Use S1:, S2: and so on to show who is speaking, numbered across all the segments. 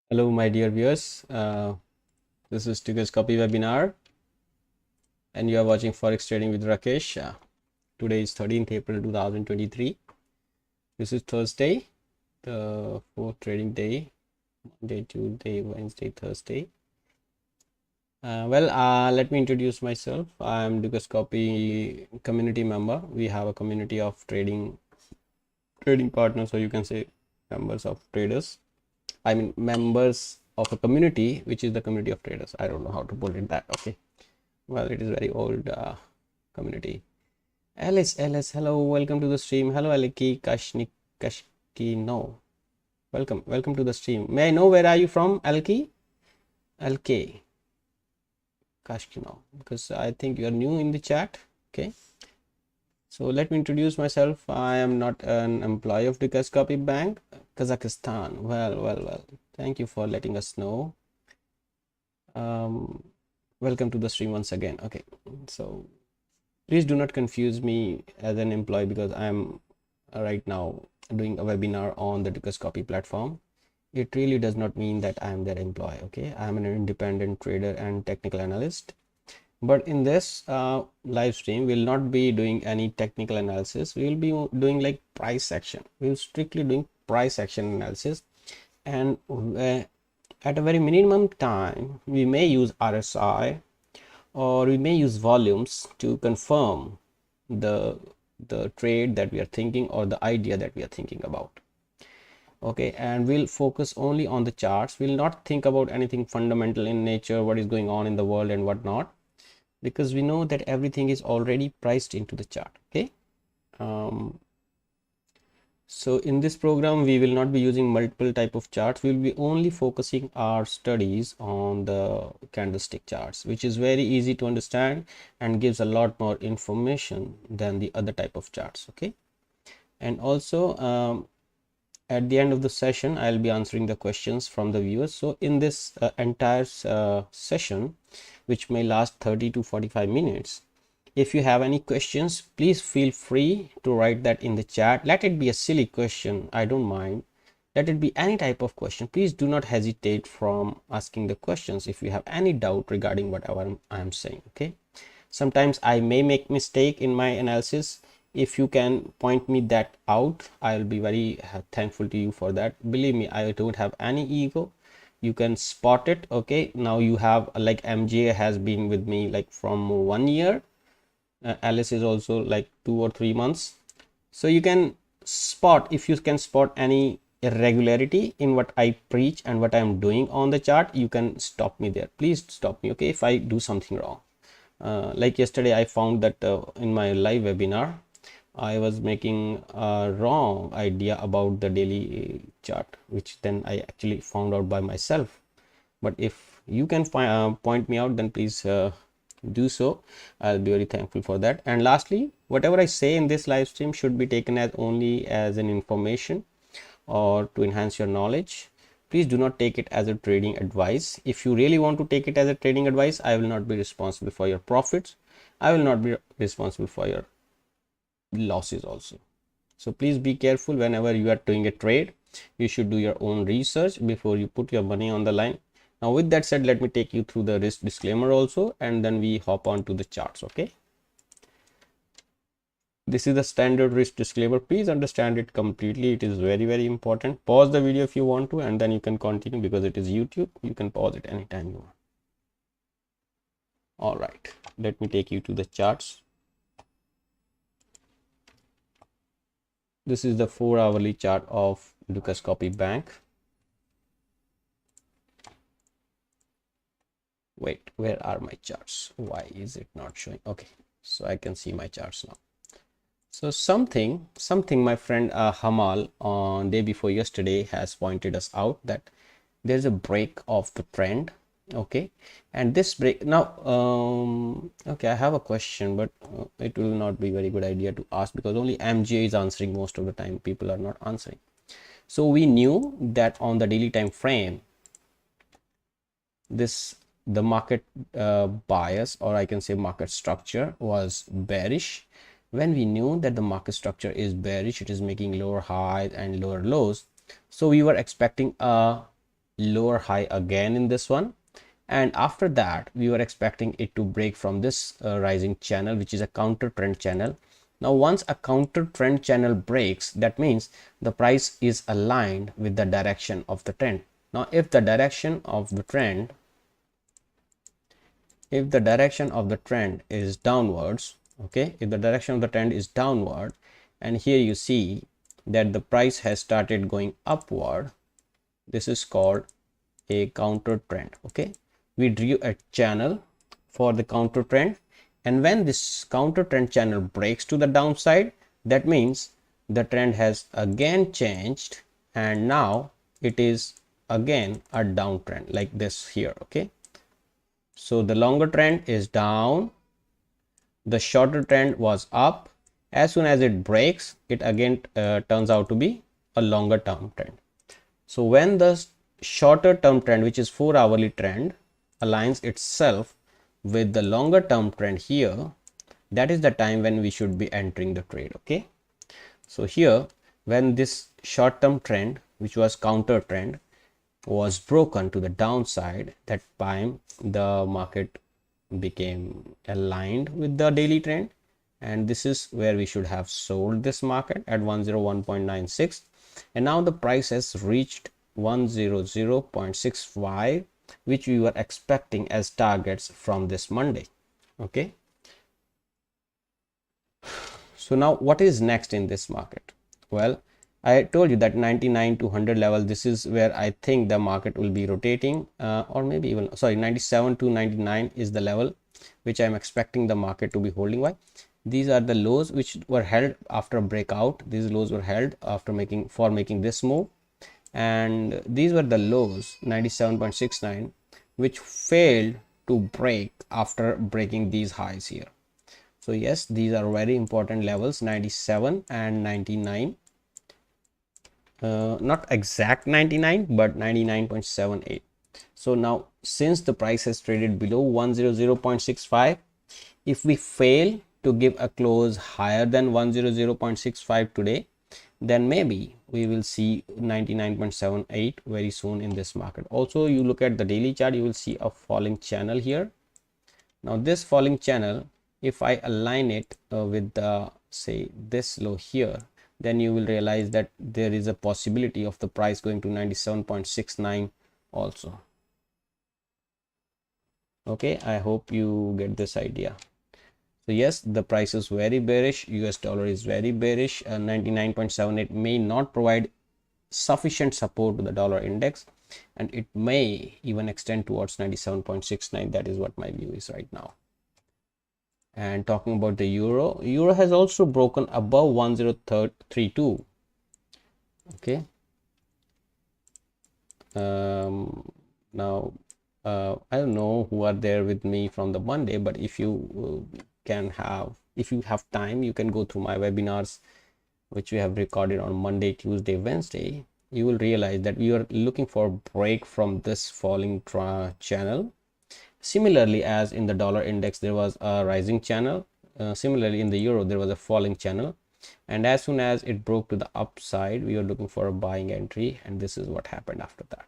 S1: Hello, my dear viewers. This is CADJPY webinar, and you are watching Forex Trading with Rakesh. Today is 13th April 2023. This is Thursday, the fourth trading day, Monday, Tuesday, Wednesday, Thursday. Let me introduce myself. I am CADJPY community member. We have a community of trading partners, or you can say members of traders. I mean members of a community, which is the community of traders. I don't know how to put it that. Okay. Well, it is very old community. Alice, hello, welcome to the stream. Hello, Aliki Kashkino. Welcome to the stream. May I know where are you from, Alki? LK Kashkino, because I think you are new in the chat. Okay. So let me introduce myself. I am not an employee of the CADJPY Bank, Kazakhstan. Well. Thank you for letting us know. Welcome to the stream once again. Okay, so please do not confuse me as an employee, because I am right now doing a webinar on the CADJPY platform. It really does not mean that I am their employee. Okay, I am an independent trader and technical analyst. But in this live stream, we'll not be doing any technical analysis. We will be doing like price action. We'll strictly doing price action analysis, and at a very minimum time, we may use RSI or we may use volumes to confirm the trade that we are thinking or the idea that we are thinking about. Okay, and we'll focus only on the charts. We'll not think about anything fundamental in nature, what is going on in the world and whatnot, because we know that everything is already priced into the chart. Okay. So in this program, we will not be using multiple type of charts. We will be only focusing our studies on the candlestick charts, which is very easy to understand and gives a lot more information than the other type of charts. Okay. And also at the end of the session, I'll be answering the questions from the viewers. So in this entire session, which may last 30 to 45 minutes, if you have any questions, please feel free to write that in the chat. Let it be a silly question, I don't mind. Let it be any type of question. Please do not hesitate from asking the questions if you have any doubt regarding whatever I am saying. Okay, sometimes I may make mistake in my analysis. If you can point me that out, I'll be very thankful to you for that. Believe me, I don't have any ego. You can spot it. Okay, now you have like MJ has been with me like from 1 year. Alice is also like 2 or 3 months. So you can spot, if you can spot any irregularity in what I preach and what I am doing on the chart, you can stop me there. Please stop me. Okay, if I do something wrong. Like yesterday, I found that in my live webinar, I was making a wrong idea about the daily chart, which then I actually found out by myself. But if you can point me out, then please do so. I'll be very thankful for that. And lastly, whatever I say in this live stream should be taken as only as an information or to enhance your knowledge. Please do not take it as a trading advice. If you really want to take it as a trading advice, I will not be responsible for your profits. I will not be responsible for your losses also. So please be careful whenever you are doing a trade. You should do your own research before you put your money on the line. Now with that said, let me take you through the risk disclaimer also, and then we hop on to the charts. Okay, this is the standard risk disclaimer. Please understand it completely. It is very important. Pause the video if you want to, and then you can continue, because it is YouTube. You can pause it anytime you want. All right, let me take you to the charts. This is the 4-hourly chart of CADJPY Bank. Wait, where are my charts? Why is it not showing? Okay, so I can see my charts now. So something my friend Hamal on day before yesterday has pointed us out, that there's a break of the trend. Okay, and this break now, okay, I have a question, but it will not be very good idea to ask, because only MJ is answering most of the time. People are not answering. So we knew that on the daily time frame, the market bias, or I can say market structure, was bearish. When we knew that the market structure is bearish, it is making lower highs and lower lows, so we were expecting a lower high again in this one, and after that we were expecting it to break from this rising channel, which is a counter trend channel. Now once a counter trend channel breaks, that means the price is aligned with the direction of the trend. Now if the direction of the trend is downwards, okay, if the direction of the trend is downward, and here you see that the price has started going upward, this is called a counter trend. Okay, we drew a channel for the counter trend, and when this counter trend channel breaks to the downside, that means the trend has again changed, and now it is again a downtrend like this here. Okay, so the longer trend is down, the shorter trend was up. As soon as it breaks, it again turns out to be a longer term trend. So when the shorter term trend, which is 4-hourly trend, aligns itself with the longer term trend here, that is the time when we should be entering the trade. Okay, so here when this short term trend, which was counter trend, was broken to the downside, that time the market became aligned with the daily trend, and this is where we should have sold this market at 101.96, and now the price has reached 100.65, which we were expecting as targets from this Monday. Okay, so now what is next in this market? Well, I told you that 99 to 100 level, this is where I think the market will be rotating, or maybe even 97 to 99 is the level which I'm expecting the market to be holding. Why? These are the lows which were held after a breakout. These lows were held after making this move, and these were the lows 97.69, which failed to break after breaking these highs here. So yes, these are very important levels, 97 and 99. Not exact 99, but 99.78. So now since the price has traded below 100.65, if we fail to give a close higher than 100.65 today, then maybe we will see 99.78 very soon in this market. Also, you look at the daily chart, you will see a falling channel here. Now this falling channel, if I align it with the, say, this low here, then you will realize that there is a possibility of the price going to 97.69 also. Okay, I hope you get this idea. So yes, the price is very bearish. US dollar is very bearish. 99.78 may not provide sufficient support to the dollar index, and it may even extend towards 97.69. That is what my view is right now. And talking about the euro has also broken above 1032. Okay, now I don't know who are there with me from the Monday, but if you if you have time, you can go through my webinars which we have recorded on Monday, Tuesday, Wednesday. You will realize that we are looking for a break from this falling channel. Similarly, as in the dollar index there was a rising channel, similarly in the euro there was a falling channel, and as soon as it broke to the upside, we are looking for a buying entry, and this is what happened after that.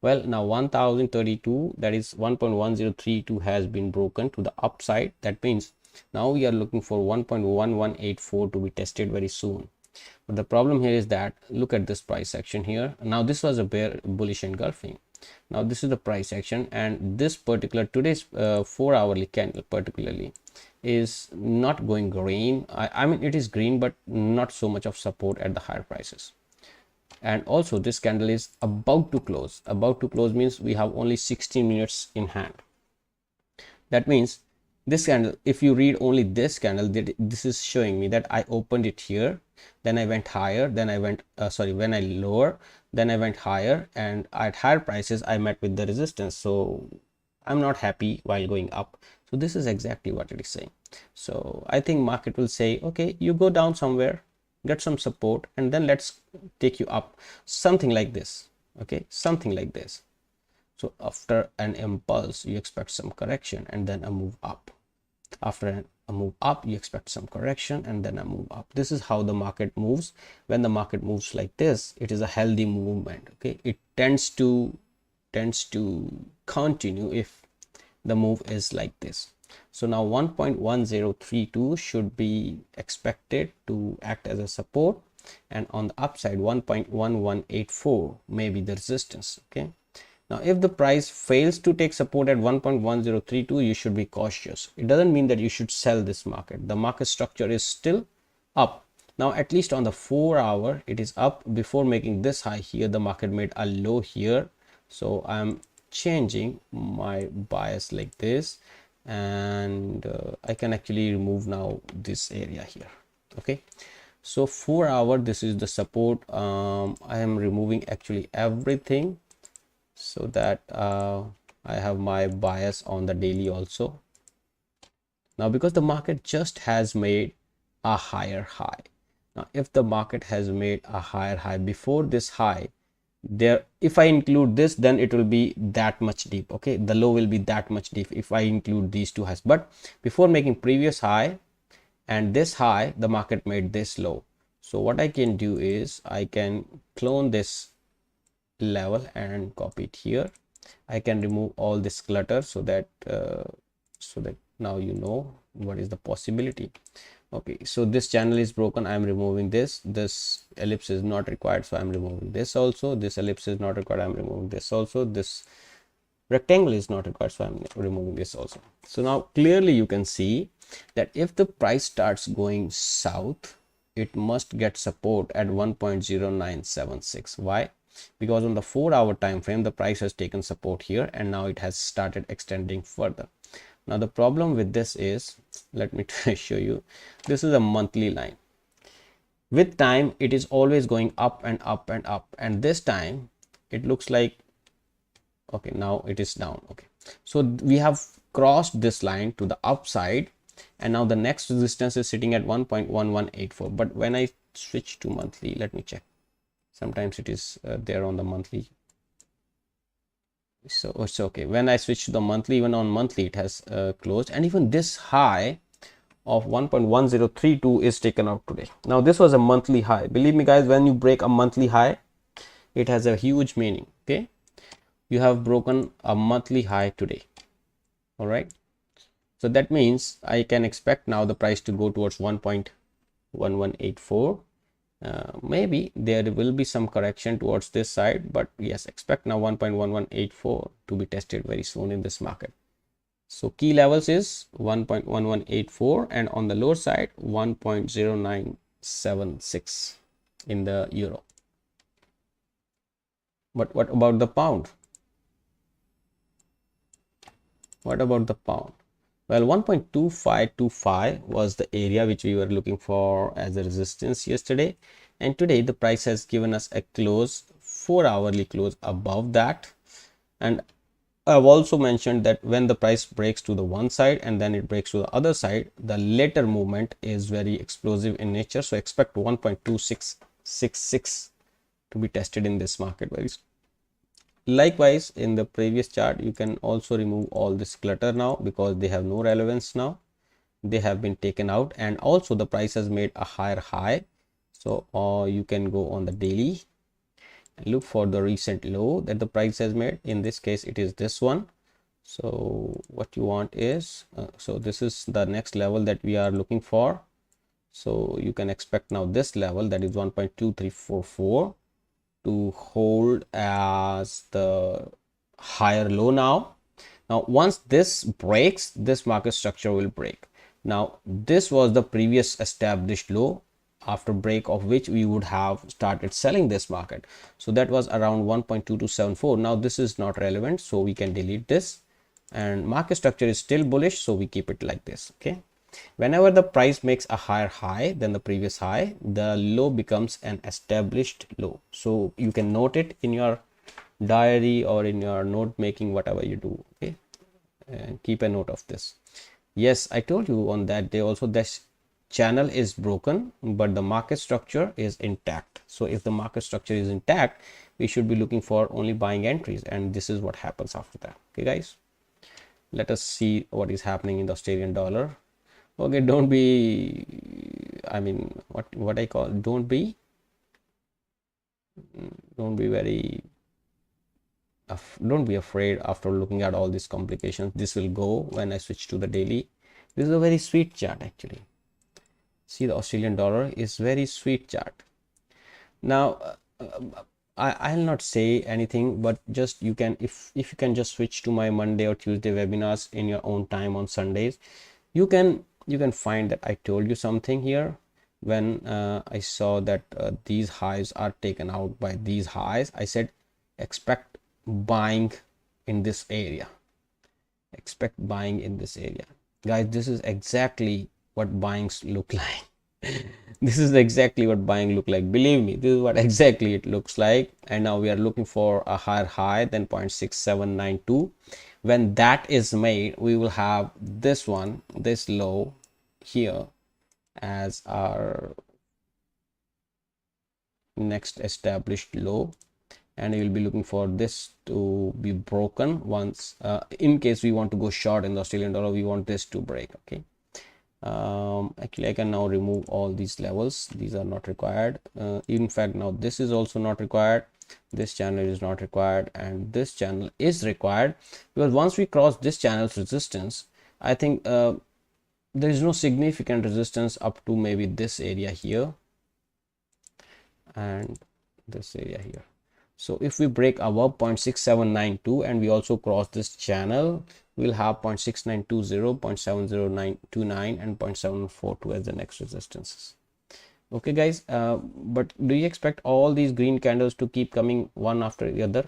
S1: Well, now 1032, that is 1.1032, has been broken to the upside. That means now we are looking for 1.1184 to be tested very soon. But the problem here is that, look at this price action here. Now this was a bullish engulfing. Now this is the price action, and this particular today's 4-hourly candle particularly is not going green. I mean, it is green, but not so much of support at the higher prices. And also this candle is about to close. About to close means we have only 16 minutes in hand. That means this candle, if you read only this candle, this is showing me that I opened it here, then I went higher, then I went when I lower, then I went higher, and at higher prices I met with the resistance. So I'm not happy while going up. So this is exactly what it is saying. So I think market will say, okay, you go down somewhere, get some support, and then let's take you up, something like this. Okay, something like this. So after an impulse, you expect some correction and then a move up. After a move up, you expect some correction and then a move up. This is how the market moves. When the market moves like this, it is a healthy movement. Okay, it tends to tends to continue if the move is like this. So now 1.1032 should be expected to act as a support, and on the upside 1.1184 may be the resistance. Okay, now if the price fails to take support at 1.1032, you should be cautious. It doesn't mean that you should sell this market. The market structure is still up. Now at least on the 4-hour it is up. Before making this high here, the market made a low here, so I'm changing my bias like this, and I can actually remove now this area here. Okay, so 4-hour, this is the support. I am removing actually everything so that I have my bias on the daily also. Now because the market just has made a higher high, now if the market has made a higher high before this high, there, if I include this, then it will be that much deep. Okay, the low will be that much deep if I include these two highs. But before making previous high and this high, the market made this low. So what I can do is I can clone this level and copy it here. I can remove all this clutter so that now you know what is the possibility. Okay, so this channel is broken. I am removing this ellipse is not required, so I am removing this also. This ellipse is not required, I am removing this also. This rectangle is not required, so I am removing this also. So now clearly you can see that if the price starts going south, it must get support at 1.0976. Why? Because on the 4-hour time frame, the price has taken support here, and now it has started extending further. Now the problem with this is, let me show you, this is a monthly line. With time it is always going up and up and up, and this time it looks like, okay, now it is down. Okay, so we have crossed this line to the upside, and now the next resistance is sitting at 1.1184. but when I switch to monthly, let me check, sometimes it is there on the monthly. So it's okay. When I switch to the monthly, even on monthly it has closed, and even this high of 1.1032 is taken out today. Now this was a monthly high. Believe me guys, when you break a monthly high, it has a huge meaning. Okay, you have broken a monthly high today. All right, so that means I can expect now the price to go towards 1.1184. Maybe there will be some correction towards this side, but yes, expect now 1.1184 to be tested very soon in this market. So key levels is 1.1184, and on the lower side 1.0976 in the euro. But what about the pound? What about the pound? Well, 1.2525 was the area which we were looking for as a resistance yesterday, and today the price has given us a close, 4-hourly close above that. And I've also mentioned that when the price breaks to the one side and then it breaks to the other side, the later movement is very explosive in nature, so expect 1.2666 to be tested in this market very soon. Likewise, in the previous chart, you can also remove all this clutter now because they have no relevance now. They have been taken out, and also the price has made a higher high. So you can go on the daily and look for the recent low that the price has made. In this case, it is this one. So what you want is, so this is the next level that we are looking for. So you can expect now this level, that is 1.2344. to hold as the higher low now. Now once this breaks, this market structure will break. Now this was the previous established low, after break of which we would have started selling this market. So that was around 1.2274. now this is not relevant, so we can delete this, and market structure is still bullish, so we keep it like this. Okay, whenever the price makes a higher high than the previous high, the low becomes an established low. So you can note it in your diary or in your note making, whatever you do. Okay, and keep a note of this. Yes, I told you on that day also, this channel is broken, but the market structure is intact. So if the market structure is intact, we should be looking for only buying entries, and this is what happens after that. Okay guys, let us see what is happening in the Australian dollar. Okay, don't be, I mean, what I call, don't be very, don't be afraid. After looking at all these complications, this will go when I switch to the daily. This is a very sweet chart actually. See, the Australian dollar is very sweet chart. Now I'll not say anything, but just you can, if you can just switch to my Monday or Tuesday webinars in your own time on Sundays, you can find that I told you something here when I saw that these highs are taken out by these highs. I said expect buying in this area, expect buying in this area. Guys, this is exactly what buyings look like. This is exactly what buying look like. Believe me, this is what exactly it looks like. And now we are looking for a higher high than 0.6792. When that is made, we will have this one, this low here as our next established low, and we will be looking for this to be broken once in case we want to go short in the Australian dollar. We want this to break. Okay, actually I can now remove all these levels. These are not required. In fact, now this is also not required. This channel is not required, and this channel is required, because once we cross this channel's resistance, I think there is no significant resistance up to maybe this area here and this area here. So if we break above 0.6792 and we also cross this channel, we'll have 0.6920, 0.70929 and 0.742 as the next resistances. Okay guys, but do you expect all these green candles to keep coming one after the other?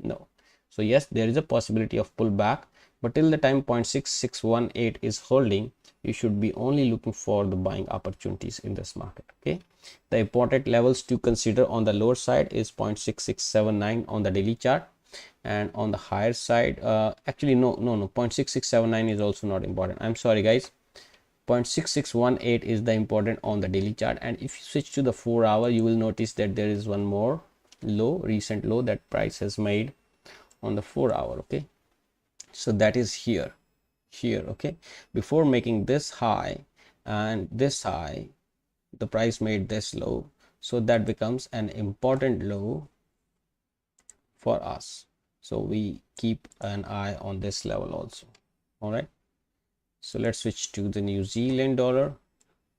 S1: No. So yes, there is a possibility of pullback, but till the time 0.6618 is holding, you should be only looking for the buying opportunities in this market. Okay, the important levels to consider on the lower side is 0.6679 on the daily chart, and on the higher side, actually no, 0.6679 is also not important. I'm sorry guys, 0.6618 is the important on the daily chart. And if you switch to the 4 hour, you will notice that there is one more low, recent low that price has made on the 4 hour. Okay, so that is here. Okay, before making this high and this high, the price made this low, so that becomes an important low for us. So we keep an eye on this level also. All right, so let's switch to the New Zealand dollar.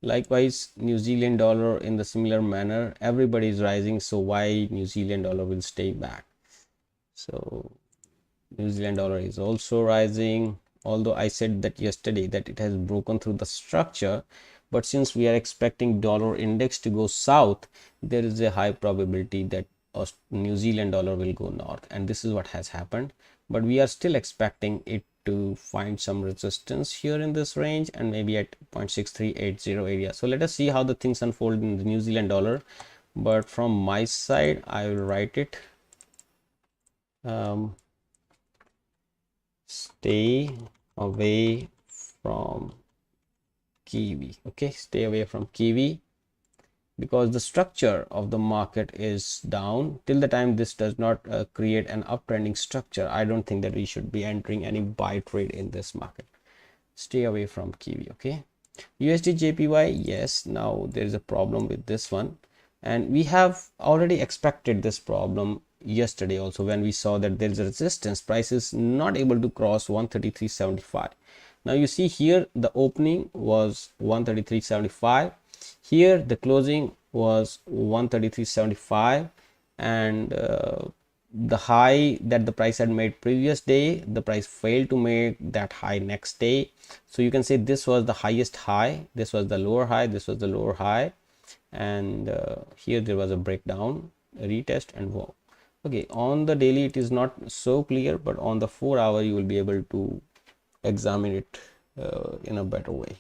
S1: Likewise, New Zealand dollar in the similar manner, everybody is rising, so why New Zealand dollar will stay back? So New Zealand dollar is also rising, although I said that yesterday that it has broken through the structure, but since we are expecting dollar index to go south, there is a high probability that New Zealand dollar will go north, and this is what has happened. But we are still expecting it to find some resistance here in this range and maybe at 0.6380 area. So let us see how the things unfold in the New Zealand dollar. But from my side, I will write it, stay away from Kiwi. Okay, stay away from Kiwi, because the structure of the market is down. Till the time this does not create an uptrending structure, I don't think that we should be entering any buy trade in this market. Stay away from Kiwi. Okay, USDJPY, yes, now there is a problem with this one, and we have already expected this problem yesterday also, when we saw that there is a resistance. Price is not able to cross 133.75. now you see here the opening was 133.75, here the closing was 133.75, and the high that the price had made previous day, the price failed to make that high next day. So you can say this was the highest high, this was the lower high, this was the lower high, and here there was a breakdown, a retest, and whoa. Okay, on the daily it is not so clear, but on the 4 hour you will be able to examine it in a better way.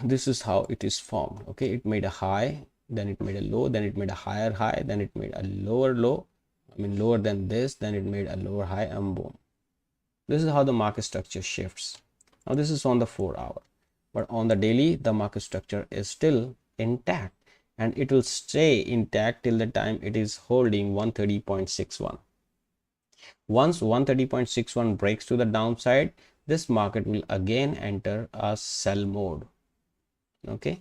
S1: This is how it is formed. Okay, it made a high, then it made a low, then it made a higher high, then it made a lower low, I mean lower than this, then it made a lower high, and boom. This is how the market structure shifts. Now this is on the 4 hour, but on the daily the market structure is still intact, and it will stay intact till the time it is holding 130.61. Once 130.61 breaks to the downside, this market will again enter a sell mode. Okay,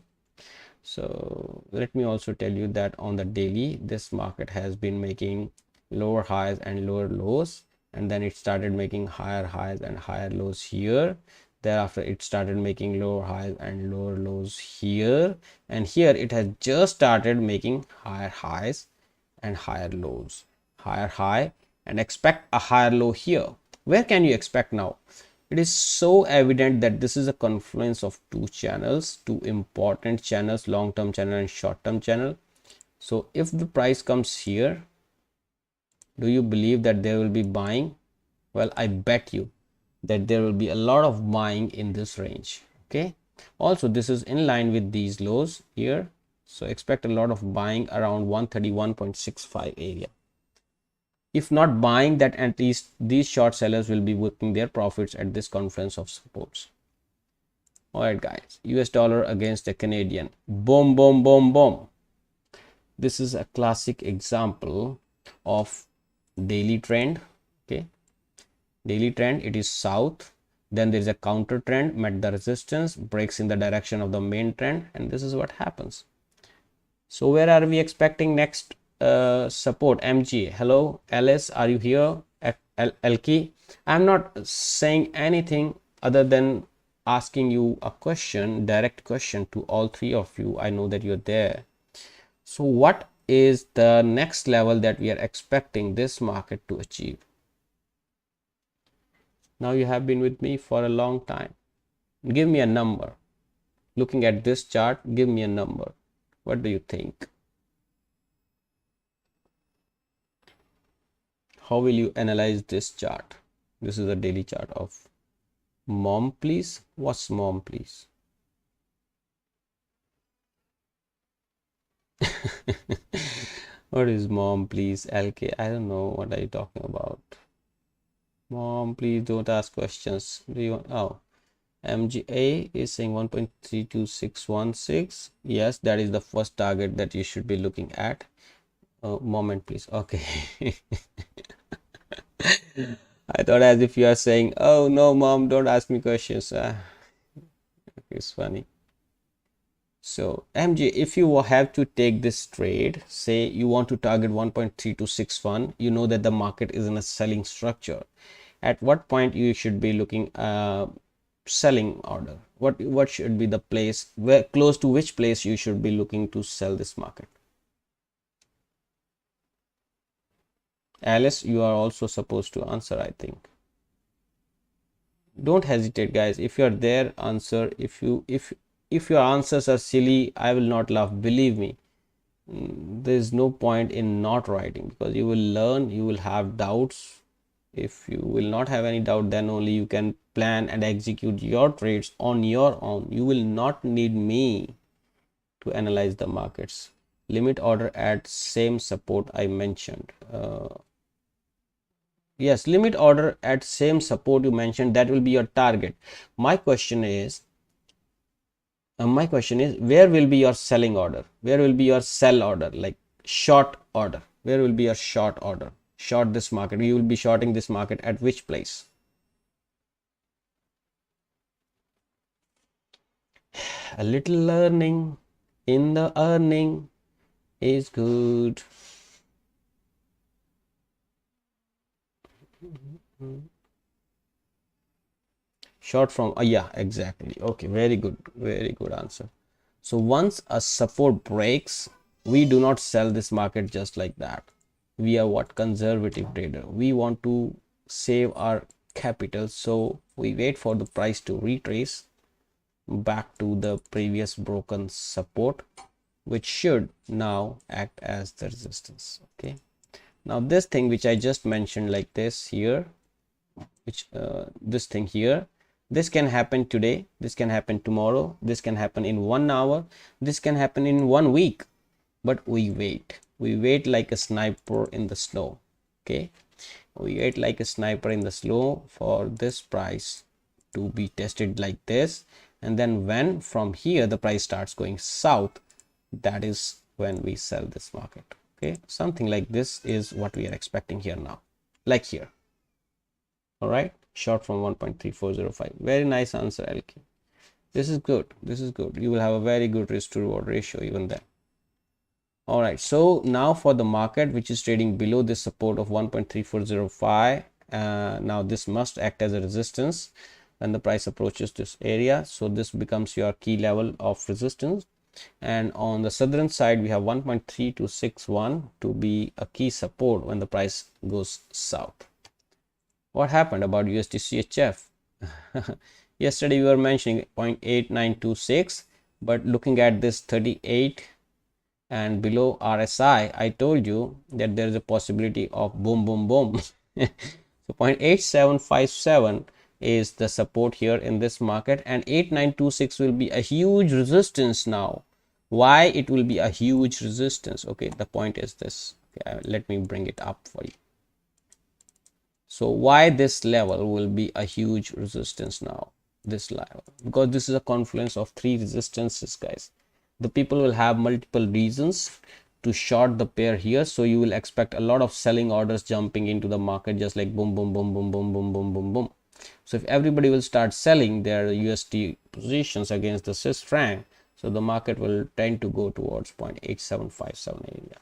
S1: so let me also tell you that on the daily this market has been making lower highs and lower lows, and then it started making higher highs and higher lows here. Thereafter it started making lower highs and lower lows here, and here it has just started making higher highs and higher lows, higher high, and expect a higher low here. Where can you expect now? It is so evident that this is a confluence of two channels, two important channels, long-term channel and short-term channel. So if the price comes here, do you believe that there will be buying? Well, I bet you that there will be a lot of buying in this range. Okay, also this is in line with these lows here, so expect a lot of buying around 131.65 area. If not buying that, at least these short sellers will be booking their profits at this confluence of supports. All right guys, US dollar against the Canadian, boom boom boom boom. This is a classic example of daily trend. Okay, daily trend, it is south, then there is a counter trend, met the resistance, breaks in the direction of the main trend, and this is what happens. So where are we expecting next support? MG, hello Alice, are you here? Elki, I'm not saying anything other than asking you a question, direct question to all three of you. I know that you're there. So what is the next level that we are expecting this market to achieve? Now you have been with me for a long time. Give me a number. Looking at this chart, give me a number. What do you think? How will you analyze this chart? This is a daily chart of mom, please. What's mom, please? What is mom, please? LK, I don't know. What are you talking about? Mom, please don't ask questions. Do you want? Oh, MGA is saying 1.32616. Yes, that is the first target that you should be looking at. Moment, please. Okay. I thought as if you are saying, oh no, mom, don't ask me questions. It's funny. So MG, if you have to take this trade, say you want to target 1.3261, you know that the market is in a selling structure. At what point you should be looking selling order? What should be the place, where close to which place you should be looking to sell this market? Alice, you are also supposed to answer, I think. Don't hesitate, guys. If you are there, answer. If your answers are silly, I will not laugh. Believe me, there is no point in not writing, because you will learn, you will have doubts. If you will not have any doubt, then only you can plan and execute your trades on your own. You will not need me to analyze the markets. Limit order at same support I mentioned. Yes, limit order at same support you mentioned, that will be your target. My question is where will be your selling order? Where will be your sell order? Like short order, where will be your short order? Short this market, you will be shorting this market at which place? A little learning in the earning is good. Short from yeah, exactly. Okay, very good answer. So once a support breaks, we do not sell this market just like that. We are what? Conservative trader. We want to save our capital, so we wait for the price to retrace back to the previous broken support, which should now act as the resistance. Okay, now this thing which I just mentioned, like this here, which this thing here, this can happen today, this can happen tomorrow, this can happen in 1 hour, this can happen in 1 week, but we wait like a sniper in the snow. Okay, we wait like a sniper in the snow for this price to be tested like this, and then when from here the price starts going south, that is when we sell this market. Okay, something like this is what we are expecting here now, like here. All right, short from 1.3405. Very nice answer, LK. This is good. This is good. You will have a very good risk to reward ratio even then. All right, so now for the market which is trading below this support of 1.3405, now this must act as a resistance when the price approaches this area. So this becomes your key level of resistance, and on the southern side we have 1.3261 to be a key support when the price goes south. What happened about USDCHF? Yesterday we were mentioning 0.8926, but looking at this 38 and below RSI, I told you that there is a possibility of boom boom boom. So 0.8757 is the support here in this market, and 8926 will be a huge resistance. Now why it will be a huge resistance? Okay, the point is this. Okay, let me bring it up for you. So why this level will be a huge resistance now? This level, because this is a confluence of three resistances, guys. The people will have multiple reasons to short the pair here, so you will expect a lot of selling orders jumping into the market, just like boom boom boom boom boom boom boom boom boom. So if everybody will start selling their USD positions against the Swiss franc, so the market will tend to go towards 0.8757 area.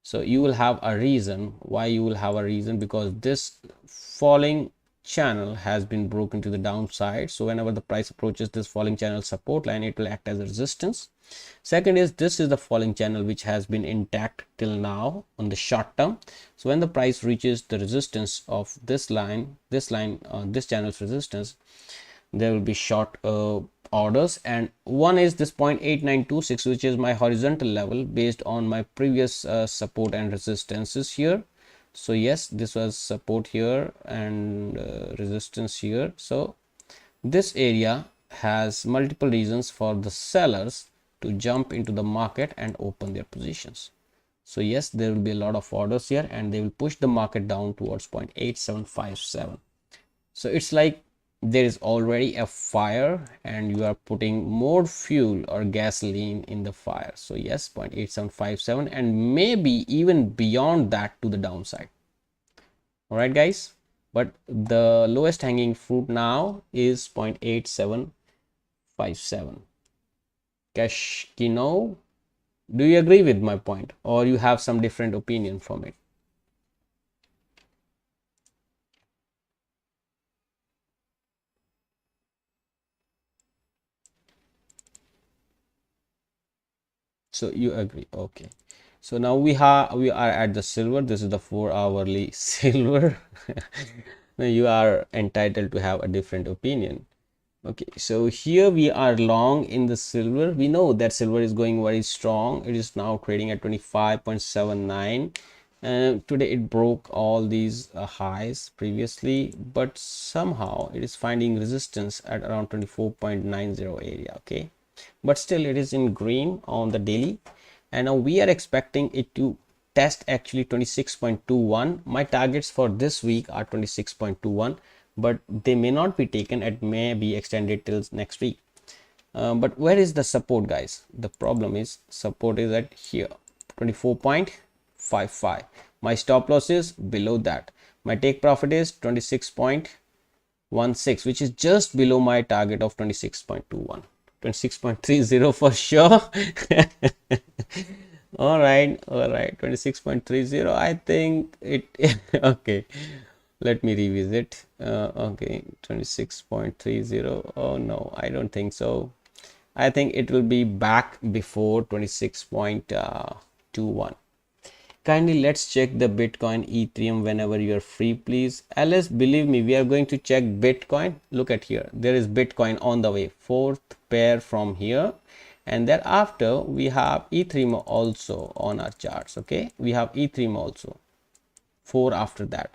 S1: So you will have a reason. Why you will have a reason? Because this falling channel has been broken to the downside. So whenever the price approaches this falling channel support line, it will act as a resistance. Second is, this is the falling channel which has been intact till now on the short term. So when the price reaches the resistance of this channel's resistance, there will be short orders, and one is this 0.8926, which is my horizontal level based on my previous support and resistances here. So yes, this was support here and resistance here. So this area has multiple reasons for the sellers to jump into the market and open their positions. So yes, there will be a lot of orders here, and they will push the market down towards 0.8757. So it's like there is already a fire and you are putting more fuel or gasoline in the fire. So yes, 0.8757 and maybe even beyond that to the downside. All right, guys, but the lowest hanging fruit now is 0.8757. Kashkino, do you agree with my point, or you have some different opinion from it? So you agree. Okay, so now we are at the silver. This is the 4-hourly silver. Now you are entitled to have a different opinion. Okay, so here we are long in the silver. We know that silver is going very strong. It is now trading at 25.79, and today it broke all these highs previously, but somehow it is finding resistance at around 24.90 area. Okay, but still it is in green on the daily, and now we are expecting it to test actually 26.21. My targets for this week are 26.21, but they may not be taken. It may be extended till next week. But where is the support, guys? The problem is support is at here, 24.55. my stop loss is below that. My take profit is 26.16, which is just below my target of 26.21. 26.30 for sure. All right, 26.30. I think it okay, let me revisit. Okay, 26.30. Oh no, I don't think so. I think it will be back before 26.21. Kindly let's check the Bitcoin Ethereum whenever you are free, please. Alice, believe me, we are going to check Bitcoin. Look at here, there is Bitcoin on the way, fourth pair from here, and thereafter we have Ethereum also on our charts. Okay, we have Ethereum also 4 after that,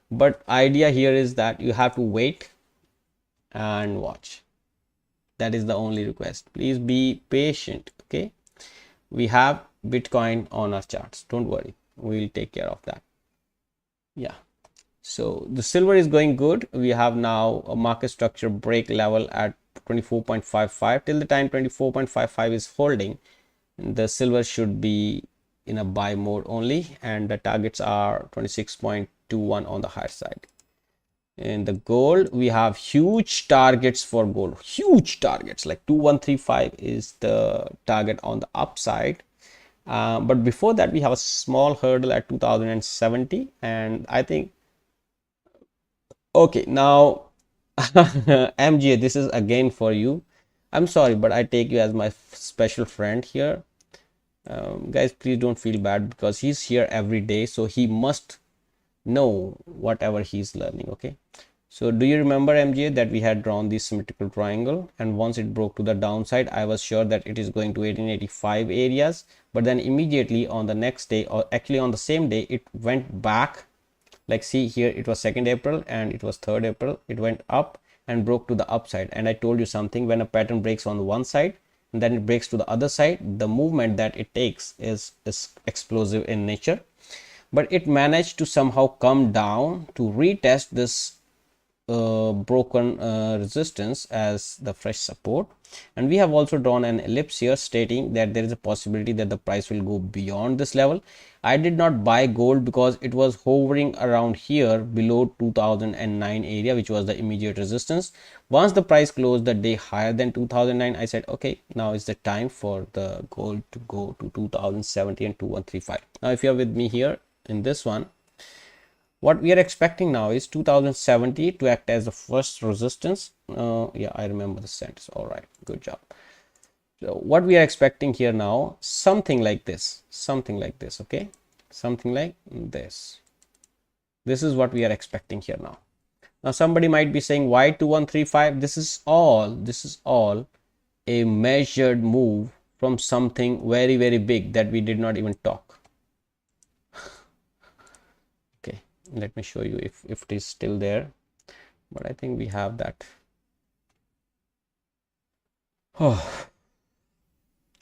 S1: but idea here is that you have to wait and watch. That is the only request. Please be patient. Okay, we have Bitcoin on our charts, don't worry, we'll take care of that. Yeah, so the silver is going good. We have now a market structure break level at 24.55. Till the time 24.55 is holding, the silver should be in a buy mode only, and the targets are 26.21 on the higher side. In the gold, we have huge targets for gold, huge targets like 2135 is the target on the upside, But before that, we have a small hurdle at 2070, and I think, okay, now MJ, this is again for you. I'm sorry, but I take you as my special friend here. Guys, please don't feel bad because he's here every day, so he must know whatever he's learning. Okay, so do you remember, MJ, that we had drawn this symmetrical triangle, and once it broke to the downside, I was sure that it is going to 1885 areas, but then immediately on the next day, or actually on the same day, it went back. Like, see here, it was 2nd April and it was 3rd April. It went up and broke to the upside, and I told you something: when a pattern breaks on one side and then it breaks to the other side, the movement that it takes is explosive in nature. But it managed to somehow come down to retest this broken resistance as the fresh support, and we have also drawn an ellipse here stating that there is a possibility that the price will go beyond this level. I did not buy gold because it was hovering around here below 2009 area, which was the immediate resistance. Once the price closed the day higher than 2009, I said, okay, now is the time for the gold to go to 2070 and 2135. Now if you are with me here in this one, what we are expecting now is 2070 to act as the first resistance. Yeah, I remember the sentence. All right, good job. So what we are expecting here now, something like this, okay, something like this. This is what we are expecting here now. Now somebody might be saying, why 2135? This is all a measured move from something very, very big that we did not even talk. Let me show you if it is still there, but I think we have that. Oh,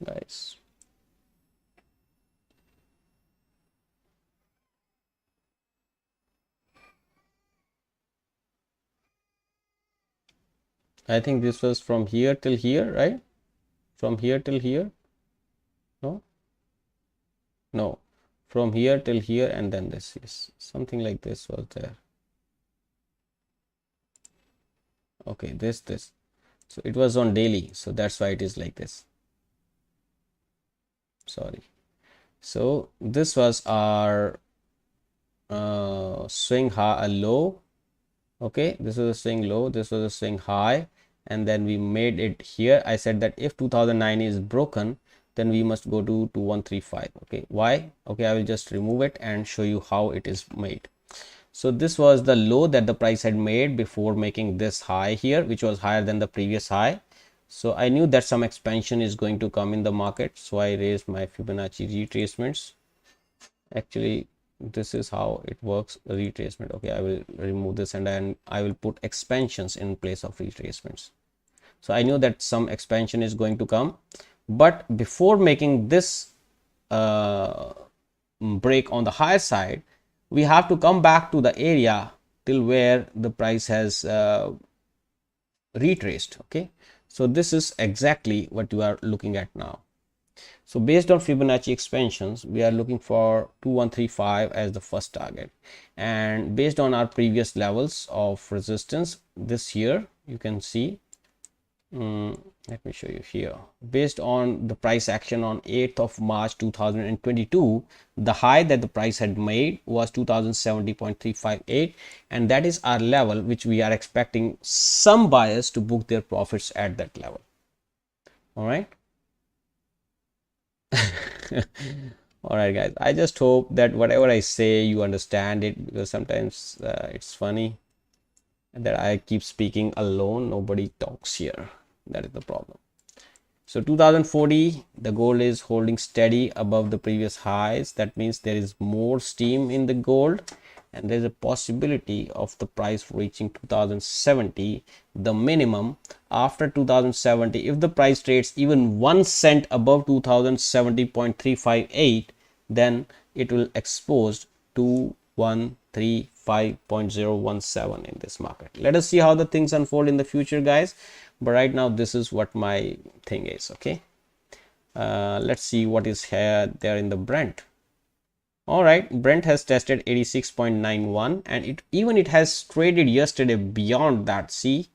S1: guys, I think this was from here till here, right? From here till here. No, from here till here, and then this is something like this was there. Okay, this so it was on daily, so that's why it is like this. Sorry. So this was our swing high, a low. Okay, this was a swing low, this was a swing high, and then we made it here. I said that if 2009 is broken, then we must go to 2135. Okay, why? Okay, I will just remove it and show you how it is made. So this was the low that the price had made before making this high here, which was higher than the previous high. So I knew that some expansion is going to come in the market, so I raised my Fibonacci retracements. Actually, this is how it works, retracement. Okay, I will remove this, and then I will put expansions in place of retracements. So I know that some expansion is going to come, but before making this break on the higher side, we have to come back to the area till where the price has retraced. Okay, so this is exactly what you are looking at now. So based on Fibonacci expansions, we are looking for 2135 as the first target, and based on our previous levels of resistance this year, you can see, let me show you here, based on the price action on 8th of March 2022, the high that the price had made was 2070.358, and that is our level which we are expecting some buyers to book their profits at that level. All right. All right, guys, I just hope that whatever I say you understand it, because sometimes it's funny that I keep speaking alone, nobody talks here. That is the problem. So 2040, the gold is holding steady above the previous highs. That means there is more steam in the gold, and there's a possibility of the price reaching 2070, the minimum. After 2070, if the price trades even 1 cent above 2070.358, then it will expose to 135.017 in this market. Let us see how the things unfold in the future, guys, but right now this is what my thing is. Okay, let's see what is here there in the Brent. All right, Brent has tested 86.91, and it has traded yesterday beyond that. See,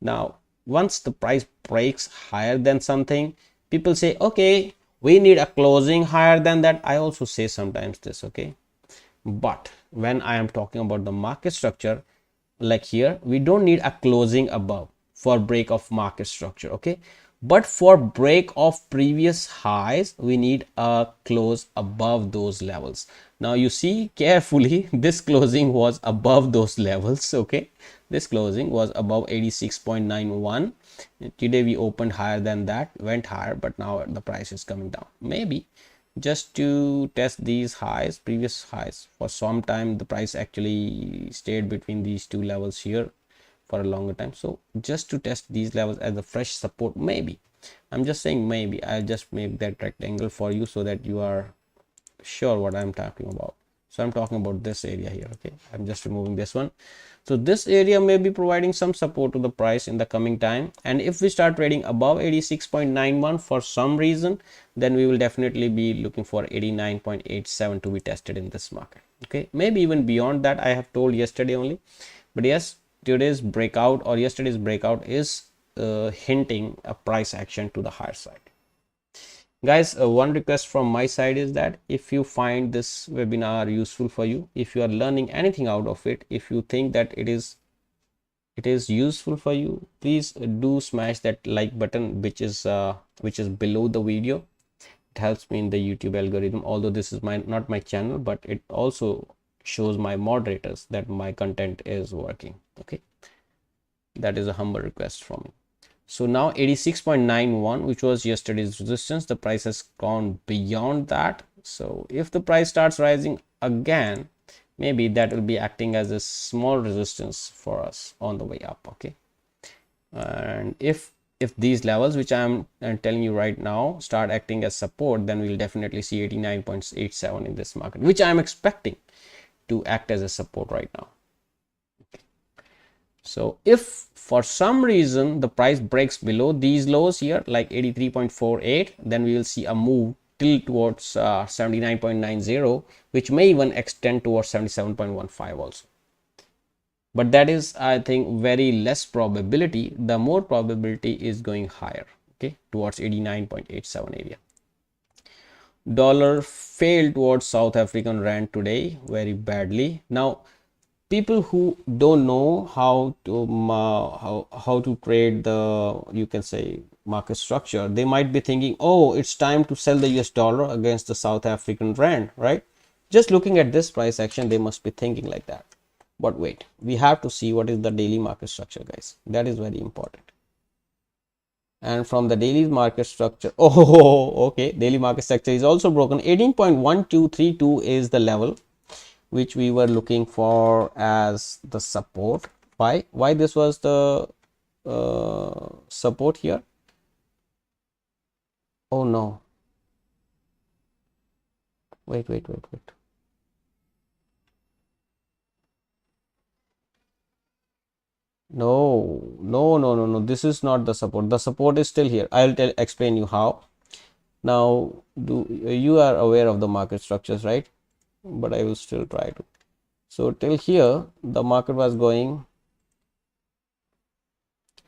S1: now once the price breaks higher than something, people say, okay, We need a closing higher than that. I also say sometimes this, okay? But when I am talking about the market structure, like here, we don't need a closing above for break of market structure, okay? But for break of previous highs, we need a close above those levels. Now you see carefully, this closing was above those levels, okay? This closing was above 86.91. Today we opened higher than that, went higher, but now the price is coming down. Maybe just to test these highs, previous highs, for some time the price actually stayed between these two levels here for a longer time. So just to test these levels as a fresh support, maybe, I'm just saying maybe, I'll just make that rectangle for you so that you are sure what I'm talking about. So I'm talking about this area here, okay? I'm just removing this one. So this area may be providing some support to the price in the coming time, and if we start trading above 86.91 for some reason, then we will definitely be looking for 89.87 to be tested in this market, okay? Maybe even beyond that, I have told yesterday only, but yes, today's breakout or yesterday's breakout is hinting a price action to the higher side. Guys, one request from my side is that if you find this webinar useful for you, if you are learning anything out of it, if you think that it is useful for you, please do smash that like button which is below the video. It helps me in the YouTube algorithm, although this is not my channel, but it also shows my moderators that my content is working, okay? That is a humble request from me. So now 86.91, which was yesterday's resistance, the price has gone beyond that. So if the price starts rising again, maybe that will be acting as a small resistance for us on the way up, okay? And if these levels, which I'm telling you right now, start acting as support, then we'll definitely see 89.87 in this market, which I'm expecting to act as a support right now. So if for some reason the price breaks below these lows here, like 83.48, then we will see a move till towards 79.90, which may even extend towards 77.15 also. But that is, I think, very less probability. The more probability is going higher, okay, towards 89.87 area. Dollar failed towards South African rand today very badly. Now, people who don't know how to trade the, you can say, market structure, they might be thinking, oh, it's time to sell the US dollar against the South African rand, right? Just looking at this price action, they must be thinking like that. But wait, we have to see what is the daily market structure, guys. That is very important. And from the daily market structure, oh, okay, daily market structure is also broken. 18.1232 is the level which we were looking for as the support. Why this was the support here? Oh no, wait, no, this is not the support. The support is still here. I'll explain you how. Now, you are aware of the market structures, right? But I will still try to. So till here the market was going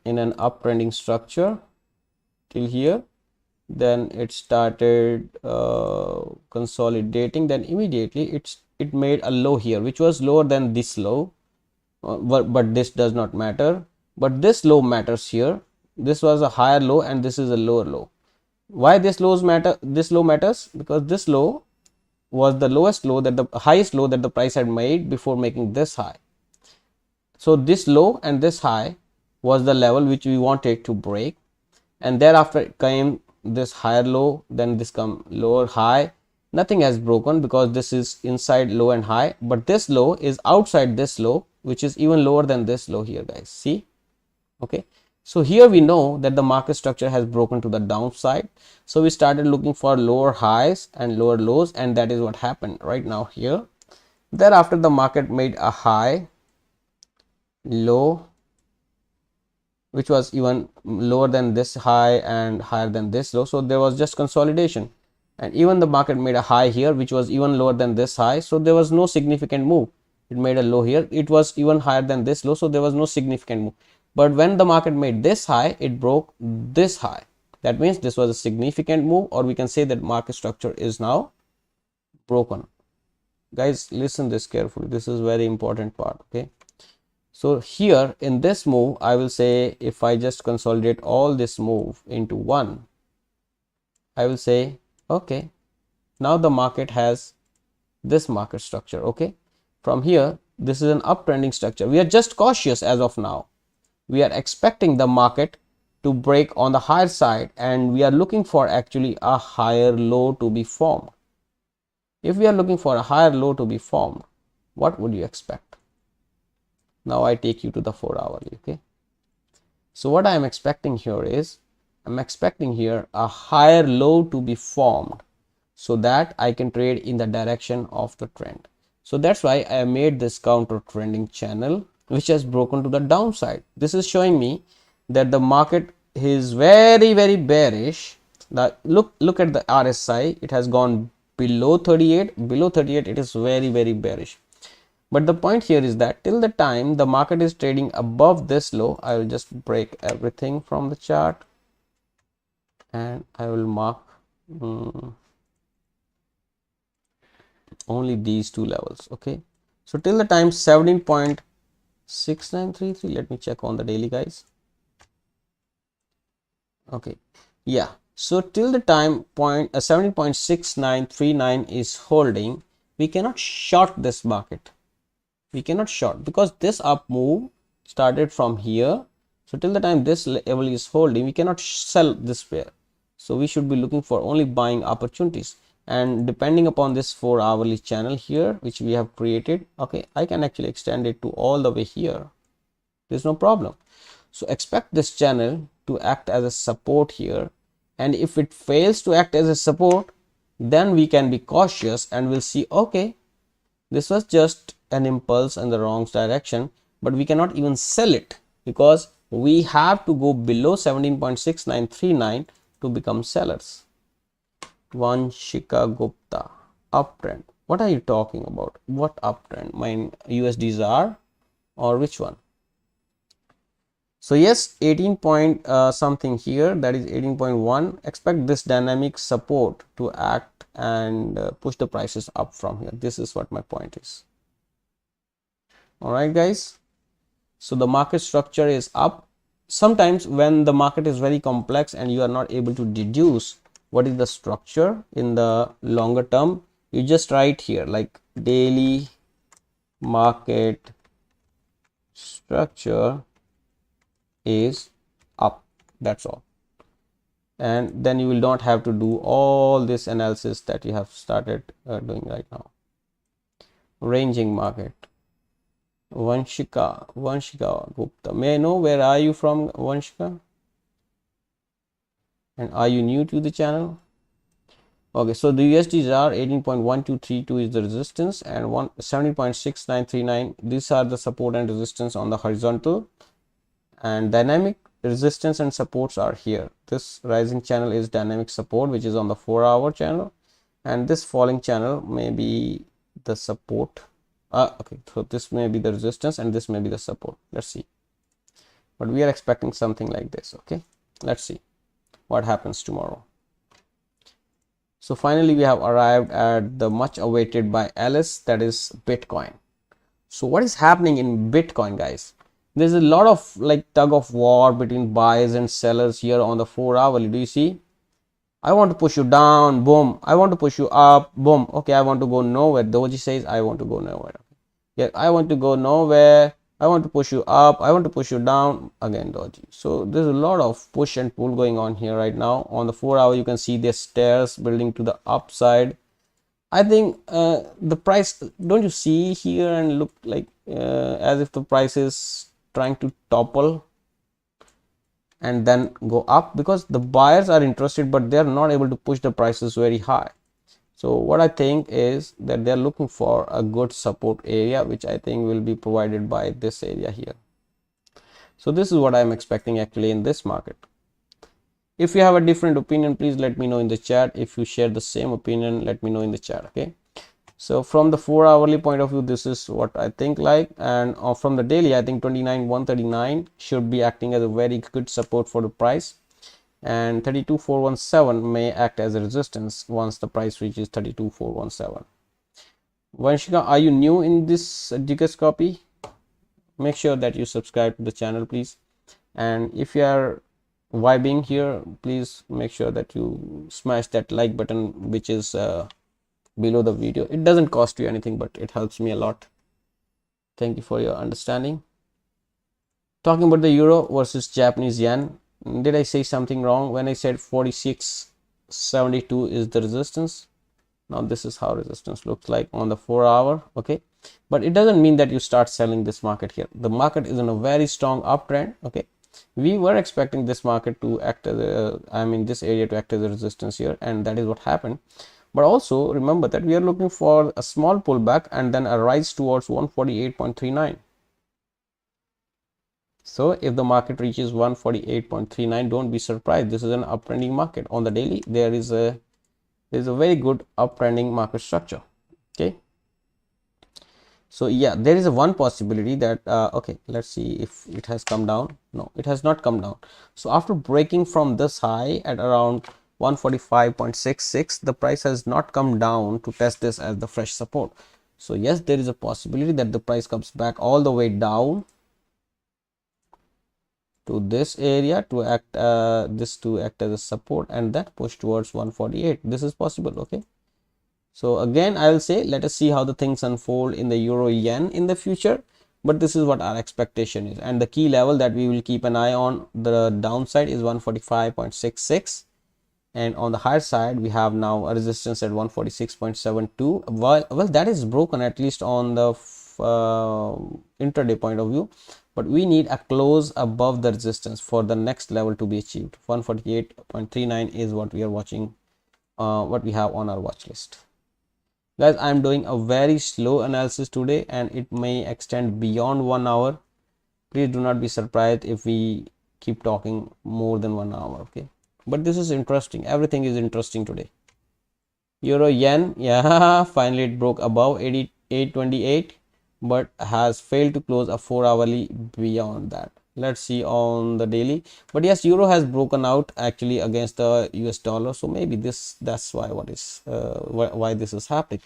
S1: in an uptrending structure till here, then it started consolidating, then immediately it made a low here which was lower than this low, but this does not matter, but this low matters here. This was a higher low and this is a lower low. Why this low matters? Because this low was the lowest low, that the highest low that the price had made before making this high. So this low and this high was the level which we wanted to break, and thereafter came this higher low, then this come lower high. Nothing has broken because this is inside low and high, but this low is outside this low, which is even lower than this low here, guys. See, okay. So here we know that the market structure has broken to the downside. So we started looking for lower highs and lower lows, and that is what happened right now here. Thereafter the market made a high, low, which was even lower than this high and higher than this low. So there was just consolidation, and even the market made a high here which was even lower than this high. So there was no significant move. It made a low here, it was even higher than this low, so there was no significant move. But when the market made this high, it broke this high. That means this was a significant move, or we can say that market structure is now broken. Guys, listen this carefully. This is very important part. Okay, so here in this move, I will say, if I just consolidate all this move into one, I will say, okay, now the market has this market structure. Okay, from here, this is an uptrending structure. We are just cautious as of now. We are expecting the market to break on the higher side, and we are looking for actually a higher low to be formed. If we are looking for a higher low to be formed, what would you expect? Now I take you to the 4 hourly. Okay, so what I am expecting here is, I'm expecting here a higher low to be formed, so that I can trade in the direction of the trend. So that's why I made this counter trending channel, which has broken to the downside. This is showing me that the market is very, very bearish. Now look at the RSI. It has gone below 38. Below 38, it is very, very bearish. But the point here is that till the time the market is trading above this low, I will just break everything from the chart, and I will mark only these two levels. Okay, so till the time 17.6933, let me check on the daily, guys. Okay, yeah, so till the time 17.6939 is holding, we cannot short this market. We cannot short, because this up move started from here. So till the time this level is holding, we cannot sell this pair. So we should be looking for only buying opportunities. And depending upon this 4 hourly channel here, which we have created, okay, I can actually extend it to all the way here. There's no problem. So expect this channel to act as a support here, and if it fails to act as a support, then we can be cautious and we'll see, okay, this was just an impulse in the wrong direction, but we cannot even sell it, because we have to go below 17.6939 to become sellers. Vanshika Gupta, uptrend. What are you talking about? What uptrend? Mine USDZAR or which one? So yes, 18 point something here, that is 18.1. Expect this dynamic support to act and push the prices up from here. This is what my point is. All right, guys. So the market structure is up. Sometimes when the market is very complex and you are not able to deduce what is the structure in the longer term, you just write here like daily market structure is up. That's all. And then you will not have to do all this analysis that you have started doing right now. Ranging market. Vanshika Gupta. May I know where are you from, Vanshika? And are you new to the channel? Okay, so the USDZAR 18.1232 is the resistance, and 17.6939, these are the support and resistance on the horizontal, and dynamic resistance and supports are here. This rising channel is dynamic support, which is on the 4 hour channel, and this falling channel may be the support. Okay, so this may be the resistance and this may be the support. Let's see, but we are expecting something like this. Okay, let's see what happens tomorrow. So finally we have arrived at the much awaited by Alice, that is Bitcoin. So what is happening in Bitcoin, guys? There's a lot of like tug of war between buyers and sellers here on the 4 hourly. Do you see? I want to push you down, boom. I want to push you up, boom. Okay, I want to go nowhere. Doji says I want to go nowhere. Yeah, I want to go nowhere. I want to push you up. I want to push you down. Again, Doji. So there's a lot of push and pull going on here right now. On the 4 hour, you can see the stairs building to the upside. I think the price, don't you see here and look like as if the price is trying to topple and then go up, because the buyers are interested but they are not able to push the prices very high. So what I think is that they are looking for a good support area, which I think will be provided by this area here. So this is what I am expecting actually in this market. If you have a different opinion, please let me know in the chat. If you share the same opinion, let me know in the chat. Okay, so from the 4 hourly point of view, this is what I think like, and from the daily, I think 29,139 should be acting as a very good support for the price. and 32,417 may act as a resistance once the price reaches 32,417. Vanshika, are you new in this Decascopy? Make sure that you subscribe to the channel, please. And if you are vibing here, please make sure that you smash that like button, which is below the video. It doesn't cost you anything, but it helps me a lot. Thank you for your understanding. Talking about the euro versus Japanese yen, did I say something wrong when I said 46.72 is the resistance? Now this is how resistance looks like on the 4-hour. Okay, but it doesn't mean that you start selling this market here. The market is in a very strong uptrend. Okay, we were expecting this market to act as a, this area to act as a resistance here, and that is what happened. But also remember that we are looking for a small pullback and then a rise towards 148.39. So if the market reaches 148.39, don't be surprised. This is an uptrending market. On the daily, there is a very good uptrending market structure. Okay, so yeah, there is a one possibility that okay, let's see if it has come down. No, it has not come down. So after breaking from this high at around 145.66, the price has not come down to test this as the fresh support. So yes, there is a possibility that the price comes back all the way down to this area to act as a support, and that push towards 148. This is possible. Okay, so again I will say, let us see how the things unfold in the euro yen in the future, but this is what our expectation is. And the key level that we will keep an eye on the downside is 145.66, and on the higher side we have now a resistance at 146.72. well that is broken, at least on the intraday point of view, but we need a close above the resistance for the next level to be achieved. 148.39 is what we are watching, what we have on our watch list. Guys, I am doing a very slow analysis today and it may extend beyond 1 hour. Please do not be surprised if we keep talking more than 1 hour. Okay, but this is interesting. Everything is interesting today. Euro yen, yeah, finally it broke above 88.28, but has failed to close a 4-hourly beyond that. Let's see on the daily. But yes, euro has broken out actually against the US dollar, so maybe that's why why this is happening.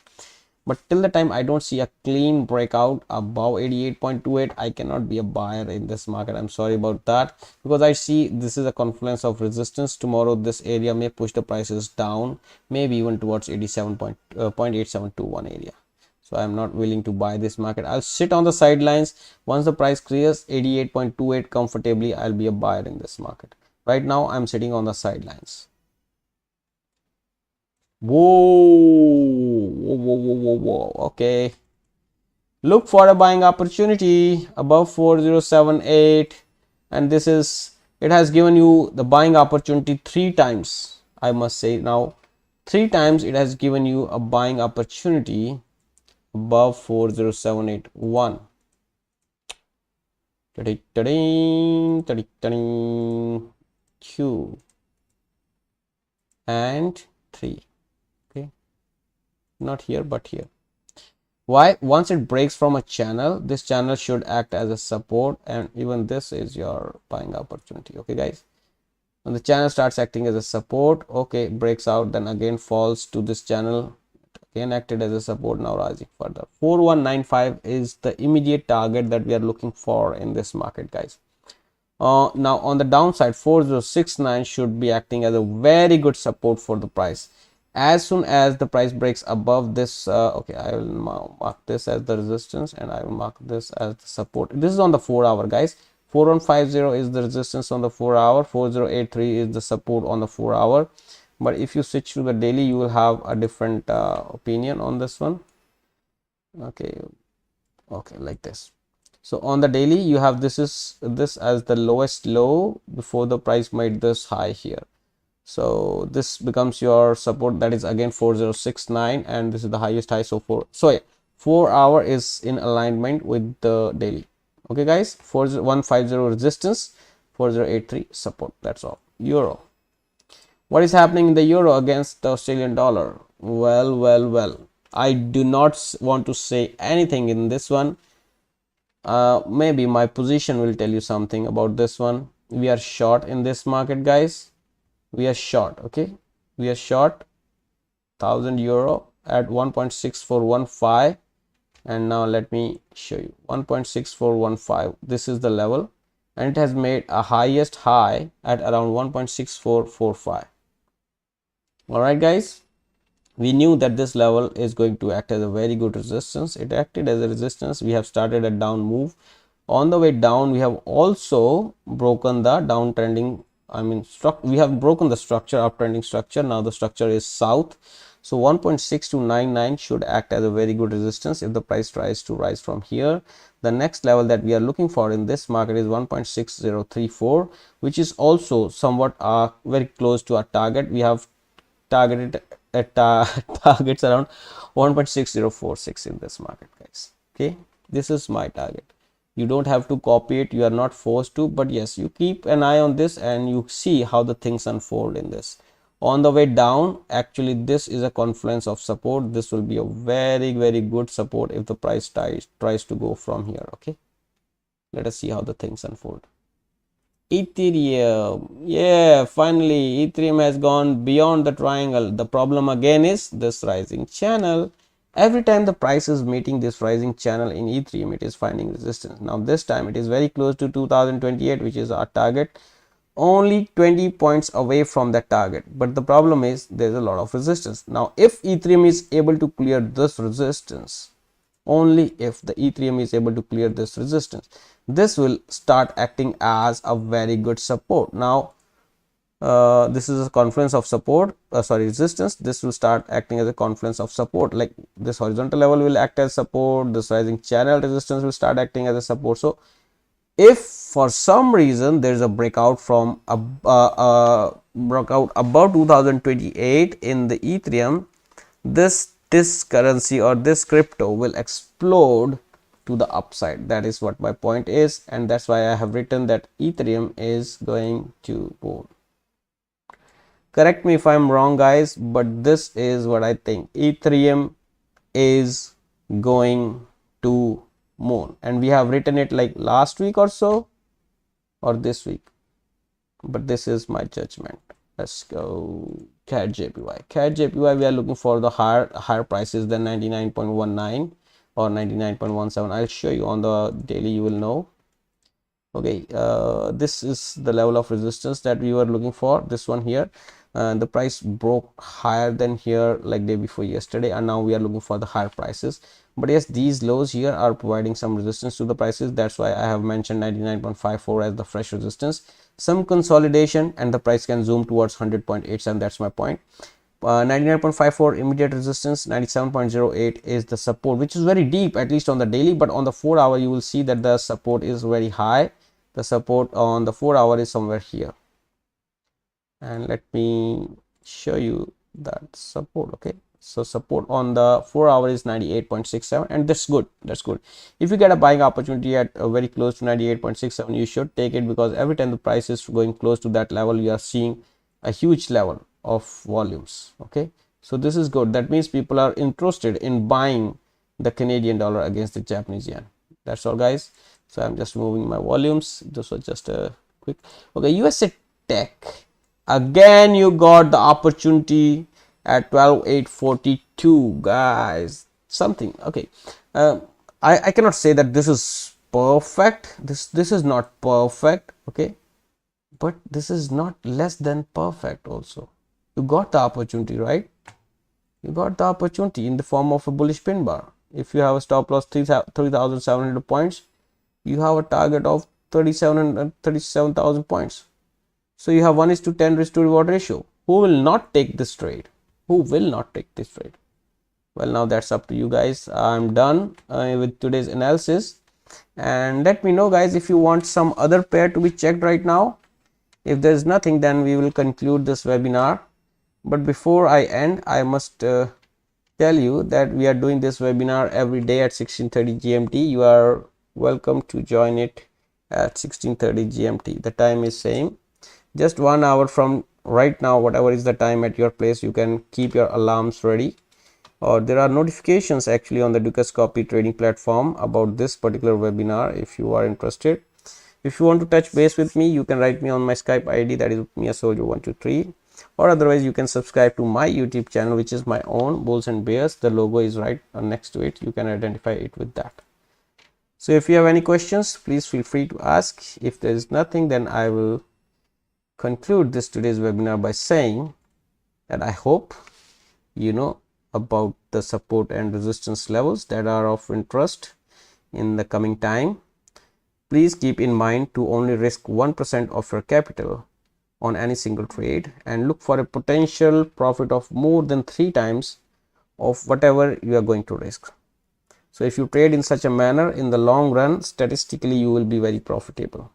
S1: But till the time I don't see a clean breakout above 88.28, I cannot be a buyer in this market. I'm sorry about that, because I see this is a confluence of resistance. Tomorrow this area may push the prices down, maybe even towards 87.8721 area. So I'm not willing to buy this market. I'll sit on the sidelines. Once the price clears 88.28 comfortably, I'll be a buyer in this market. Right now I'm sitting on the sidelines. Whoa. Okay, look for a buying opportunity above 4078, and this is, it has given you the buying opportunity 3 times. I must say, now 3 times it has given you a buying opportunity above 40781. Q and 3. Okay, not here but here. Why? Once it breaks from a channel, this channel should act as a support, and even this is your buying opportunity. Okay guys, when the channel starts acting as a support, okay, breaks out, then again falls to this channel, again acted as a support, now rising further. 4195 is the immediate target that we are looking for in this market, guys. Now on the downside, 4069 should be acting as a very good support for the price. As soon as the price breaks above this, okay, I will mark this as the resistance and I will mark this as the support. This is on the 4-hour, guys. 4150 is the resistance on the 4-hour, 4083 is the support on the 4-hour. But if you switch to the daily, you will have a different opinion on this one. Okay, like this. So on the daily, you have this as the lowest low before the price made this high here. So this becomes your support, that is again 4069, and this is the highest high. So 4-hour is in alignment with the daily. Okay guys, 4150 resistance, 4083 support. That's all. Euro. What is happening in the euro against the Australian dollar? Well, I do not want to say anything in this one. Maybe my position will tell you something about this one. We are short in this market, guys. we are short. Okay, we are short 1000 euro at 1.6415, and now let me show you 1.6415. This is the level, and it has made a highest high at around 1.6445. all right guys, we knew that this level is going to act as a very good resistance. It acted as a resistance. We have started a down move. On the way down, we have also broken the downtrending, we have broken the structure, uptrending structure. Now the structure is south, so 1.6299 should act as a very good resistance if the price tries to rise from here. The next level that we are looking for in this market is 1.6034, which is also somewhat very close to our target. We have targeted at targets around 1.6046 in this market, guys. Okay, this is my target. You don't have to copy it, you are not forced to, but yes, you keep an eye on this and you see how the things unfold in this. On the way down, actually this is a confluence of support. This will be a very good support if the price tries to go from here. Okay, let us see how the things unfold. Ethereum, yeah, finally Ethereum has gone beyond the triangle. The problem again is this rising channel. Every time the price is meeting this rising channel in Ethereum, it is finding resistance. Now this time it is very close to 2028, which is our target, only 20 points away from that target. But the problem is there's a lot of resistance. Now if Ethereum is able to clear this resistance, only if the Ethereum is able to clear this resistance, this will start acting as a very good support. Now this is a confluence of support, resistance. This will start acting as a confluence of support. Like this horizontal level will act as support, this rising channel resistance will start acting as a support. So if for some reason there is a breakout from breakout above 2028 in the Ethereum, this currency or this crypto will explode to the upside. That is what my point is, and that's why I have written that Ethereum is going to boom. Correct me if I'm wrong, guys, but this is what I think. Ethereum is going to moon, and we have written it like last week or so, or this week, but this is my judgment. Let's go CADJPY. CADJPY, we are looking for the higher prices than 99.19 or 99.17. I'll show you on the daily, you will know. Okay, this is the level of resistance that we were looking for, this one here. The price broke higher than here like day before yesterday, and now we are looking for the higher prices. But yes, these lows here are providing some resistance to the prices. That's why I have mentioned 99.54 as the fresh resistance. Some consolidation and the price can zoom towards 100.87. that's my point. 99.54 immediate resistance, 97.08 is the support, which is very deep, at least on the daily. But on the 4 hour you will see that the support is very high. The support on the 4 hour is somewhere here, and let me show you that support. Okay, so support on the 4 hour is 98.67, and that's good. That's good. If you get a buying opportunity at very close to 98.67, you should take it, because every time the price is going close to that level, you are seeing a huge level of volumes. Okay, so this is good. That means people are interested in buying the Canadian dollar against the Japanese yen. That's all, guys. So I'm just moving my volumes. This was just a quick. Okay, USA Tech, again you got the opportunity at 12,842, guys. Something. Okay, I cannot say that this is perfect. This is not perfect. Okay, but this is not less than perfect also. You got the opportunity, right? You got the opportunity in the form of a bullish pin bar. If you have a stop loss 3,700 points, you have a target of 37,000 points. So you have 1:10 risk to reward ratio. Who will not take this trade? Who will not take this trade? Well, now that's up to you guys. I'm done with today's analysis, and let me know, guys, if you want some other pair to be checked right now. If there's nothing, then we will conclude this webinar. But before I end, I must tell you that we are doing this webinar every day at 16:30 GMT. You are welcome to join it at 16:30 GMT. The time is same, just 1 hour from right now. Whatever is the time at your place, you can keep your alarms ready, or there are notifications actually on the DUSCAD trading platform about this particular webinar if you are interested. If you want to touch base with me, you can write me on my Skype ID, that is miasoldier123. or otherwise you can subscribe to my YouTube channel, which is my own, Bulls and Bears. The logo is right next to it. You can identify it with that. So if you have any questions, please feel free to ask. If there is nothing, then I will conclude this today's webinar by saying that I hope you know about the support and resistance levels that are of interest in the coming time. Please keep in mind to only risk 1% of your capital on any single trade and look for a potential profit of more than 3 times of whatever you are going to risk. So if you trade in such a manner, in the long run, statistically you will be very profitable.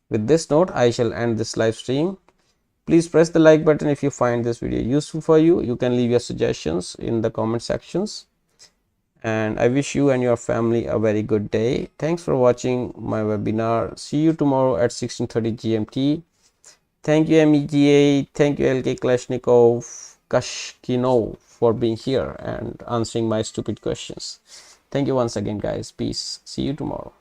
S1: With this note, I shall end this live stream. Please press the like button if you find this video useful for you. You can leave your suggestions in the comment sections. And I wish you and your family a very good day. Thanks for watching my webinar. See you tomorrow at 16:30 GMT. Thank you MEGA, thank you LK Kashkinov for being here and answering my stupid questions. Thank you once again, guys. Peace. See you tomorrow.